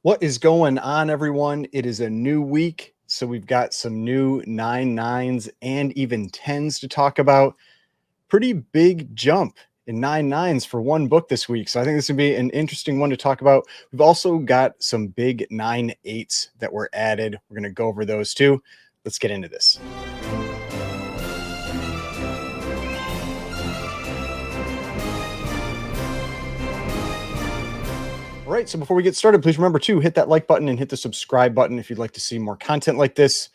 What is going on, everyone? It is a new week, so we've got some new 9.9s and even 10s to talk about. Pretty big jump in 9.9s for one book this week, so I think this would be an interesting one to talk about. We've also got some big 9.8s that were added. We're going to go over those too. Let's get into this. All right, so before we get started, please remember to hit that like button and hit the subscribe button if you'd like to see more content like this.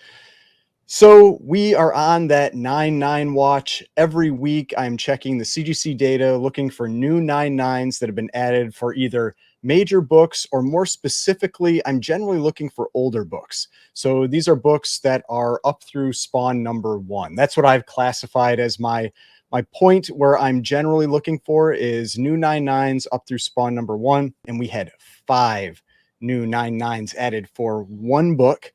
So we are on that 9.9 watch. Every week I'm checking the CGC data, looking for new 9.9s that have been added for either major books or more specifically, I'm generally looking for older books. So these are books that are up through spawn number 1. That's what I've classified as my point where I'm generally looking for is new 9.9s up through spawn number 1. And we had 5 new 9.9s added for one book,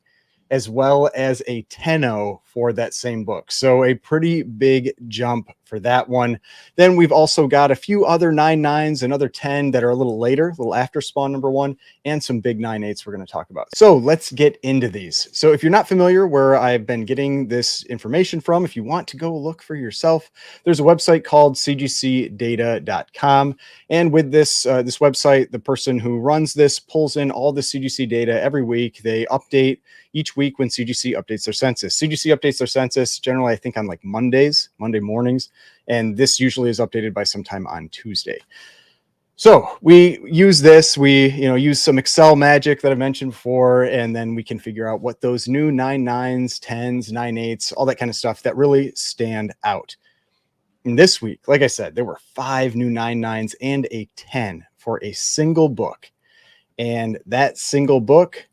as well as a 10-0 for that same book. So a pretty big jump for that one. Then we've also got a few other 9.9s, another 10 that are a little later, a little after spawn number 1, and some big 9.8s we're going to talk about. So let's get into these. So if you're not familiar where I've been getting this information from, if you want to go look for yourself, there's a website called CGCdata.com. And with this website, the person who runs this pulls in all the CGC data every week. They update each week when CGC updates their census. CGC updates their census generally, I think, on like Monday mornings, and this usually is updated by sometime on Tuesday. So we use this, we use some Excel magic that I mentioned before, and then we can figure out what those new 9.9s, 10s, 9.8s, all that kind of stuff that really stand out. And this week, like I said, there were 5 new 9.9s and a 10 for a single book. And that single book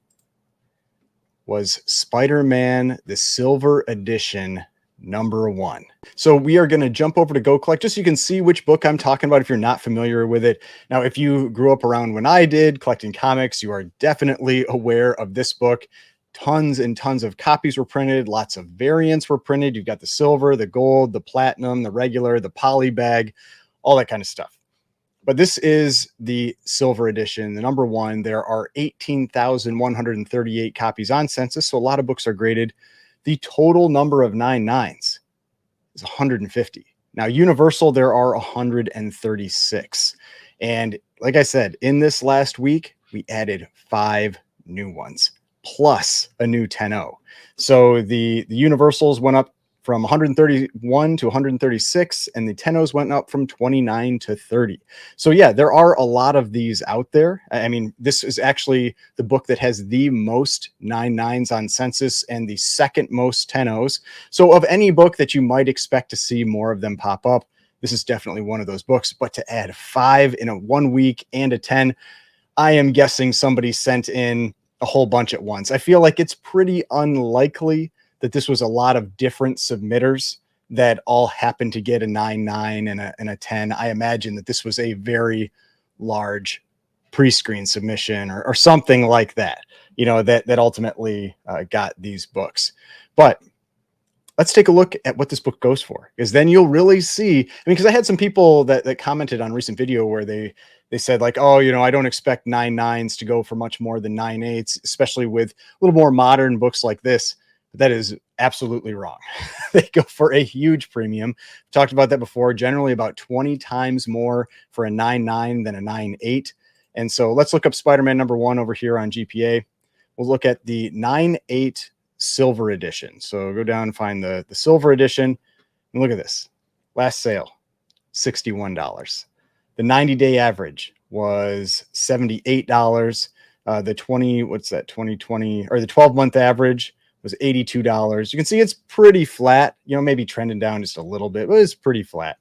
was Spider-Man, the Silver Edition, number 1. So we are going to jump over to Go Collect just so you can see which book I'm talking about if you're not familiar with it. Now, if you grew up around when I did collecting comics, you are definitely aware of this book. Tons and tons of copies were printed. Lots of variants were printed. You've got the silver, the gold, the platinum, the regular, the poly bag, all that kind of stuff. But this is the silver edition, the number 1. There are 18,138 copies on census, so a lot of books are graded. The total number of 9.9s is 150. Now, Universal, there are 136. And like I said, in this last week, we added 5 new ones, plus a new 10-0. So the Universals went up from 131 to 136, and the 10-0s went up from 29 to 30. So yeah, there are a lot of these out there. I mean, this is actually the book that has the most 9.9s on census and the second most 10-0s. So of any book that you might expect to see more of them pop up, this is definitely one of those books. But to add 5 in a 1 week and a 10, I am guessing somebody sent in a whole bunch at once. I feel like it's pretty unlikely that this was a lot of different submitters that all happened to get a 9.9 and a 10. I imagine that this was a very large pre-screen submission or something like that, that ultimately got these books. But let's take a look at what this book goes for, because then you'll really see. I mean, because I had some people that commented on a recent video where they said like, oh, I don't expect 9.9s to go for much more than 9.8s, especially with a little more modern books like this. But that is absolutely wrong. They go for a huge premium. We talked about that before, generally about 20 times more for a 9.9 than a 9.8. And so let's look up Spider-Man number 1 over here on GPA. We'll look at the 9.8 silver edition. So go down and find the silver edition and look at this. Last sale, $61. The 90-day average was $78. The 2020 or the 12-month average was $82. You can see it's pretty flat, maybe trending down just a little bit, but it's pretty flat.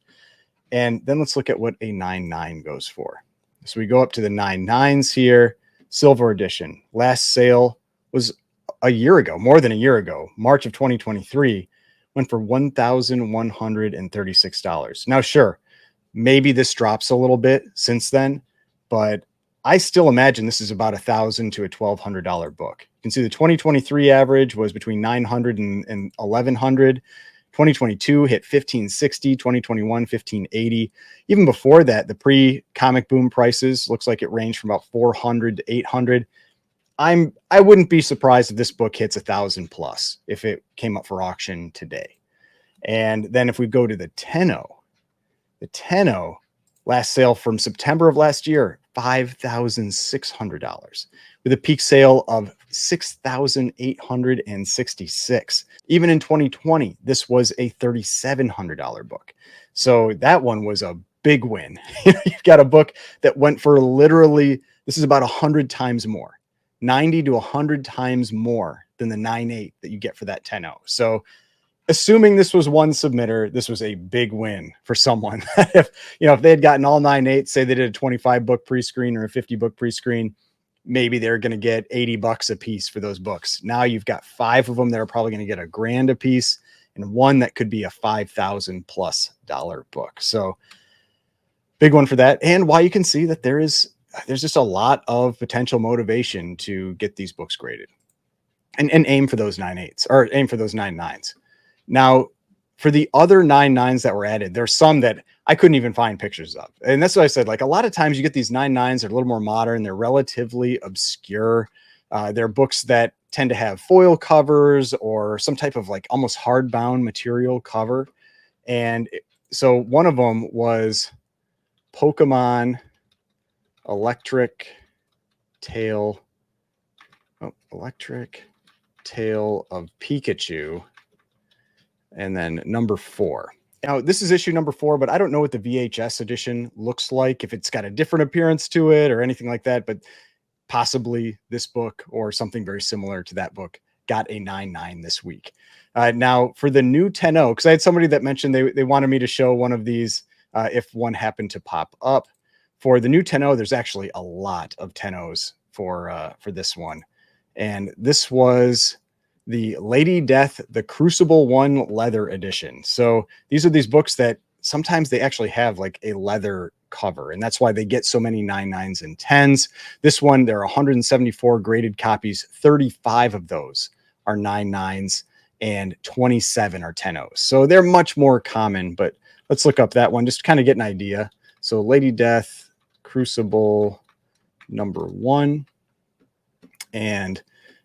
And then let's look at what a 9.9 goes for. So we go up to the 9.9s here. Silver edition. Last sale was a year ago, more than a year ago, March of 2023, went for $1,136. Now, sure, maybe this drops a little bit since then, but I still imagine this is about $1,000 to a $1,200 book. You can see the 2023 average was between $900 and $1,100. 2022 hit $1,560, 2021 $1,580. Even before that, the pre-comic boom prices looks like it ranged from about $400 to $800. I wouldn't be surprised if this book hits 1,000 plus if it came up for auction today. And then if we go to the 10.0, the 10.0 last sale from September of last year, $5,600 with a peak sale of 6,866. Even in 2020, this was a $3,700 book. So that one was a big win. You've got a book that went for literally, this is about 100 times more, 90 to 100 times more than the 9.8 that you get for that 10.0. So assuming this was one submitter, this was a big win for someone. if they had gotten all 9.8, say they did a 25 book pre-screen or a 50 book pre-screen, maybe they're going to get $80 a piece for those books. Now you've got 5 of them that are probably going to get $1,000 a piece, and one that could be a $5,000+ book. So big one for that. And why you can see that there's just a lot of potential motivation to get these books graded and aim for those 9.8s or aim for those 9.9s. Now, for the other 9.9s that were added, there's some that I couldn't even find pictures of. And that's what I said. Like, a lot of times you get these 9.9s, they're a little more modern. They're relatively obscure. They're books that tend to have foil covers or some type of like almost hardbound material cover. And so one of them was Pokemon Electric Tale of Pikachu. And then number 4. Now, this is issue number 4, but I don't know what the VHS edition looks like, if it's got a different appearance to it or anything like that, but possibly this book or something very similar to that book got a 9.9 this week. Now, for the new 10.0, because I had somebody that mentioned they wanted me to show one of these if one happened to pop up. For the new 10.0, there's actually a lot of 10.0s for this one. And this was the Lady Death, the Crucible 1 leather edition. So these are these books that sometimes they actually have like a leather cover, and that's why they get so many 9.9s and 10s. This one, there are 174 graded copies. 35 of those are 9.9s and 27 are 10.0s. So they're much more common, but let's look up that one just to kind of get an idea. So Lady Death, Crucible number 1, and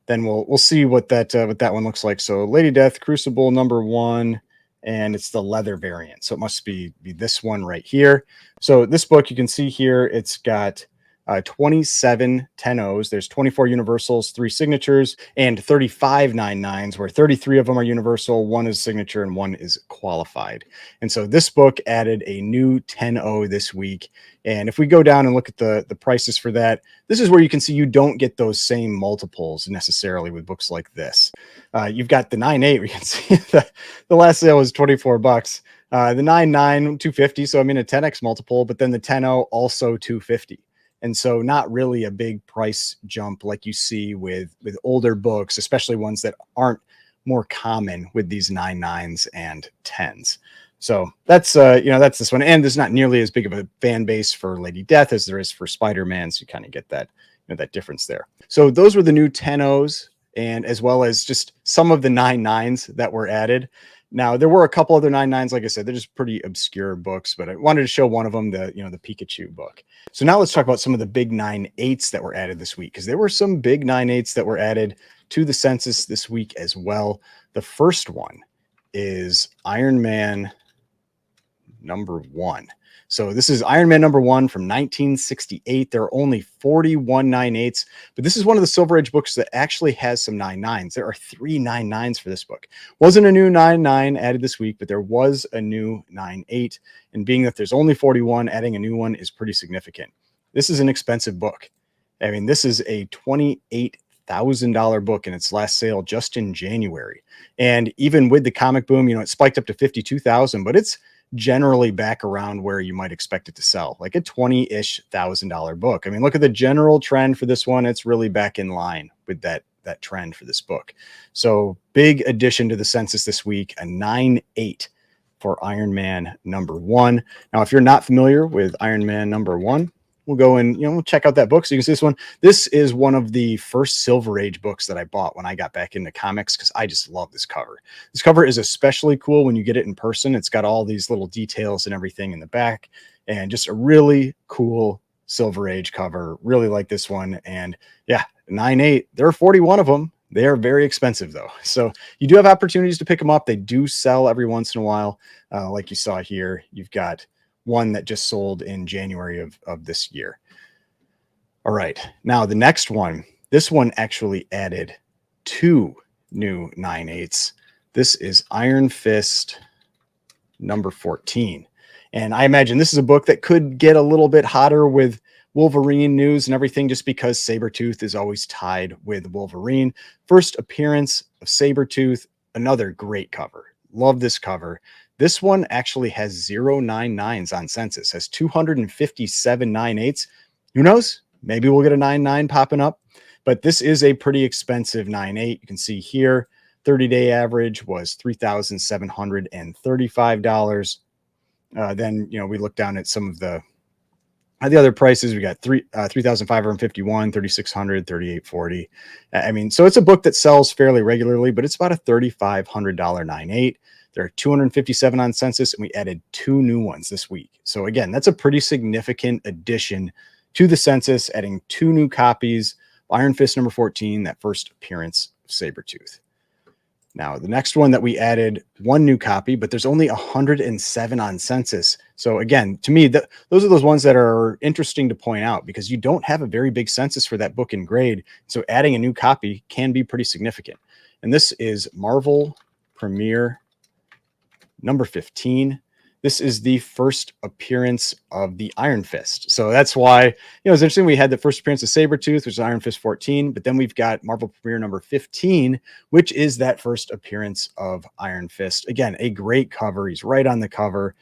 then we'll see what that one looks like. So Lady Death, Crucible number 1, and it's the leather variant. So it must be this one right here. So this book, you can see here, it's got 27 10.0s. There's 24 universals, 3 signatures, and 35 9.9s, where 33 of them are universal, 1 is signature, and 1 is qualified. And so this book added a new 10.0 this week. And if we go down and look at the prices for that, this is where you can see you don't get those same multiples necessarily with books like this. You've got the 9.8, we can see the last sale was $24. The 9.9, $250. So I mean a 10x multiple, but then the 10.0 also $250. And so not really a big price jump like you see with older books, especially ones that aren't more common with these 9.9s and 10s. So that's that's this one. And there's not nearly as big of a fan base for Lady Death as there is for Spider-Man. So you kind of get that, that difference there. So those were the new 10.0s, and as well as just some of the 9.9s that were added. Now, there were a couple other 9.9s, like I said, they're just pretty obscure books, but I wanted to show one of them, the Pikachu book. So now let's talk about some of the big 9.8s that were added this week, because there were some big 9.8s that were added to the census this week as well. The first one is Iron Man number 1. So this is Iron Man number 1 from 1968. There are only 41 9.8s, but this is one of the Silver Age books that actually has some 9.9s. There are 3 9.9s for this book. Wasn't a new 9.9 added this week, but there was a new 9.8. And being that there's only 41, adding a new one is pretty significant. This is an expensive book. I mean, this is a $28,000 book in its last sale just in January. And even with the comic boom, it spiked up to 52,000, but it's generally back around where you might expect it to sell, like a $20,000-ish book. I mean, look at the general trend for this one. It's really back in line with that trend for this book. So big addition to the census this week, a 9.8 for Iron Man number 1. Now, if you're not familiar with Iron Man number 1, we'll go and we'll check out that book. So you can see this one. This is one of the first Silver Age books that I bought when I got back into comics, because I just love this cover. This cover is especially cool when you get it in person. It's got all these little details and everything in the back, and just a really cool Silver Age cover. Really like this one. And yeah, 9.8. There are 41 of them. They are very expensive though. So you do have opportunities to pick them up. They do sell every once in a while. Like you saw here, you've got one that just sold in January of this year. All right. Now the next one, this one actually added 2 new 9.8s. This is Iron Fist number 14. And I imagine this is a book that could get a little bit hotter with Wolverine news and everything, just because Sabretooth is always tied with Wolverine. First appearance of Sabretooth, another great cover. Love this cover. This one actually has 099s on census, has 257 9.8s. Who knows? Maybe we'll get a 9.9 popping up, but this is a pretty expensive 9.8. You can see here, 30-day average was $3,735. Then, we look down at some of the other prices. We got 3,551, 3,600, 3,840. I mean, so it's a book that sells fairly regularly, but it's about a $3,500 9.8. There are 257 on census, and we added 2 new ones this week. So again, that's a pretty significant addition to the census, adding 2 new copies of Iron Fist number 14, that first appearance of Sabretooth. Now, the next one that we added 1 new copy, but there's only 107 on census. So again, to me, those are those ones that are interesting to point out, because you don't have a very big census for that book in grade. So adding a new copy can be pretty significant. And this is Marvel Premiere number 15. This is the first appearance of the Iron Fist. So that's why, it's interesting. We had the first appearance of Sabretooth, which is Iron Fist 14, but then we've got Marvel Premiere number 15, which is that first appearance of Iron Fist. Again, a great cover. He's right on the cover.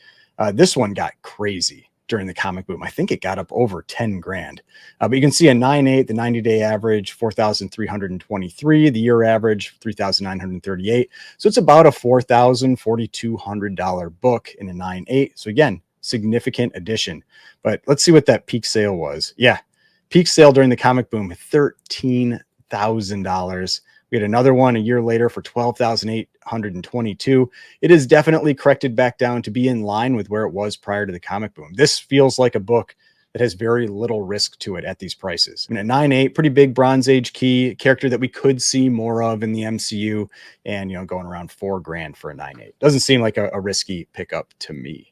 This one got crazy during the comic boom. I think it got up over 10 grand. But you can see a 9.8, the 90-day average, 4,323, the year average, 3,938. So it's about a $4,000, $4,200 book in a 9.8. So again, significant addition. But let's see what that peak sale was. Yeah, peak sale during the comic boom, $13,000. We had another one a year later for $12,822. It is definitely corrected back down to be in line with where it was prior to the comic boom. This feels like a book that has very little risk to it at these prices. I mean, a 9.8, pretty big Bronze Age key, character that we could see more of in the MCU, and going around $4 grand for a 9.8. Doesn't seem like a risky pickup to me.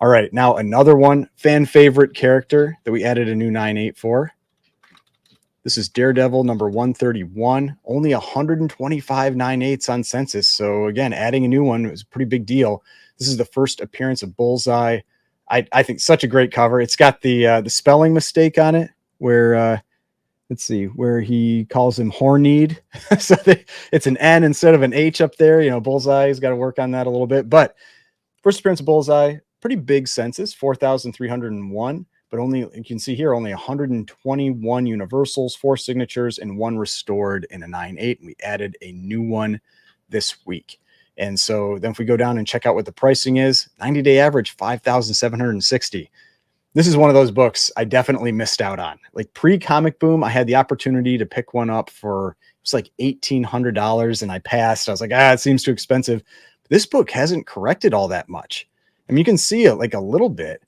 All right, now another one, fan favorite character that we added a new 9.8 for. This is Daredevil number 131, only 125 9.8s on census. So again, adding a new one was a pretty big deal. This is the first appearance of Bullseye. I think such a great cover. It's got the spelling mistake on it where, let's see, where he calls him Horneed. So it's an N instead of an H up there. Bullseye's got to work on that a little bit. But first appearance of Bullseye, pretty big census, 4,301. But only, you can see here, only 121 universals, 4 signatures, and 1 restored in a 9.8. And we added a new one this week. And so then if we go down and check out what the pricing is, 90-day average, 5,760. This is one of those books I definitely missed out on. Like pre-comic boom, I had the opportunity to pick one up for, it was like $1,800, and I passed. I was like, it seems too expensive. This book hasn't corrected all that much. I mean, you can see it like a little bit.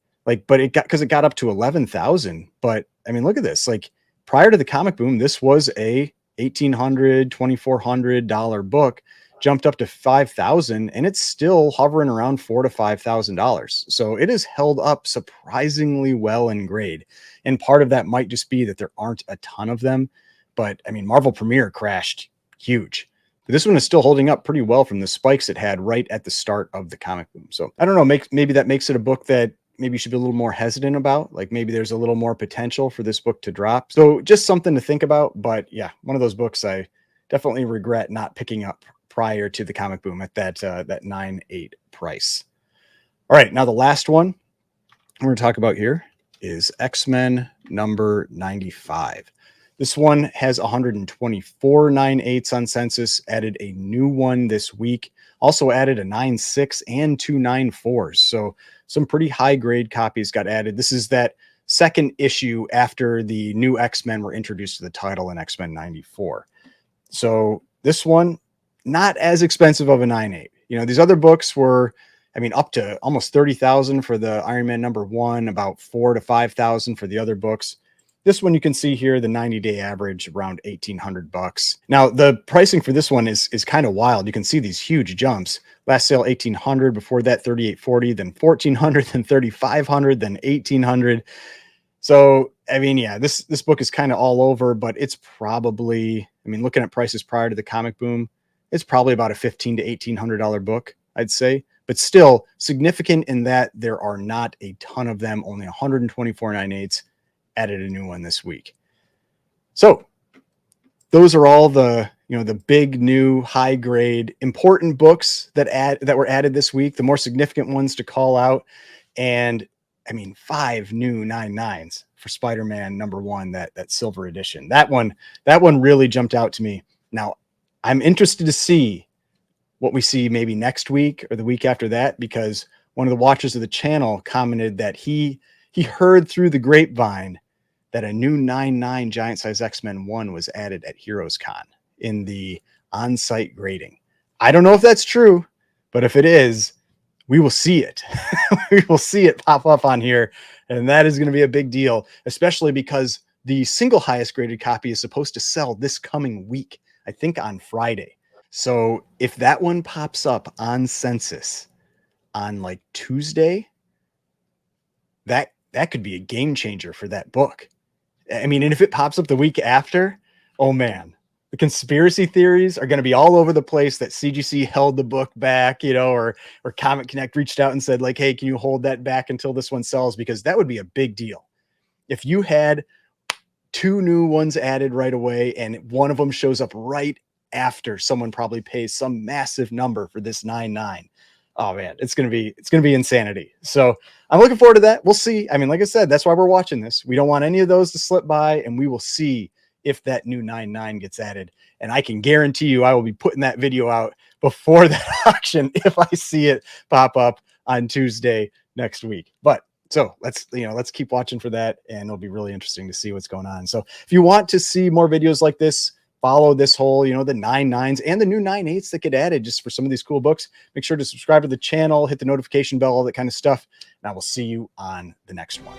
But it got up to 11,000. But I mean, look at this. Like prior to the comic boom, this was a $1,800, $2,400 book, jumped up to 5,000, and it's still hovering around $4,000 to $5,000. So it is held up surprisingly well in grade. And part of that might just be that there aren't a ton of them. But I mean, Marvel Premiere crashed huge. But this one is still holding up pretty well from the spikes it had right at the start of the comic boom. So I don't know, maybe that makes it a book that maybe you should be a little more hesitant about. Like maybe there's a little more potential for this book to drop. So just something to think about. But yeah, one of those books I definitely regret not picking up prior to the comic boom at that 9.8 price. All right, now the last one we're going to talk about here is X-Men number 95. This one has 124 9.8s on census, added a new one this week, also added a 9.6 and 2 9.4s. So some pretty high grade copies got added. This is that second issue after the new X-Men were introduced to the title in X-Men 94. So this one, not as expensive of a 9.8. These other books I mean, up to almost 30,000 for the Iron Man #1, about 4 to 5,000 for the other books. This one you can see here, the 90-day average around $1,800. Now, the pricing for this one is kind of wild. You can see these huge jumps. Last sale 1,800, before that 3,840, then 1,400, then 3,500, then 1,800. So, I mean, yeah, this book is kind of all over, but it's probably, I mean, looking at prices prior to the comic boom, it's probably about a $1,500 to $1,800 book, I'd say. But still significant in that there are not a ton of them, only 124 9/8 added a new one this week. So those are all the, the big new high grade important books that were added this week, the more significant ones to call out. And I mean, 5 new 9/9s for Spider-Man #1, that silver edition. That one really jumped out to me. Now, I'm interested to see what we see maybe next week or the week after that, because one of the watchers of the channel commented that he heard through the grapevine that a new 9/9 giant size X-Men 1 was added at Heroes Con in the on-site grading. I don't know if that's true, but if it is, we will see it. We will see it pop up on here, and that is going to be a big deal, especially because the single highest graded copy is supposed to sell this coming week, I think on Friday. So if that one pops up on Census on like Tuesday, that could be a game changer for that book. I mean, and if it pops up the week after, oh man, the conspiracy theories are going to be all over the place that CGC held the book back, or Comic Connect reached out and said like, hey, can you hold that back until this one sells? Because that would be a big deal. If you had 2 new ones added right away and one of them shows up right after someone probably pays some massive number for this 9/9. Oh man, it's going to be insanity. So I'm looking forward to that. We'll see. I mean, like I said, that's why we're watching this. We don't want any of those to slip by, and we will see if that new 9/9 gets added. And I can guarantee you I will be putting that video out before that auction if I see it pop up on Tuesday next week. But so let's keep watching for that, and it'll be really interesting to see what's going on. So if you want to see more videos like this, follow this whole, the 9/9s and the new 9/8s that get added just for some of these cool books, make sure to subscribe to the channel, hit the notification bell, all that kind of stuff. And I will see you on the next one.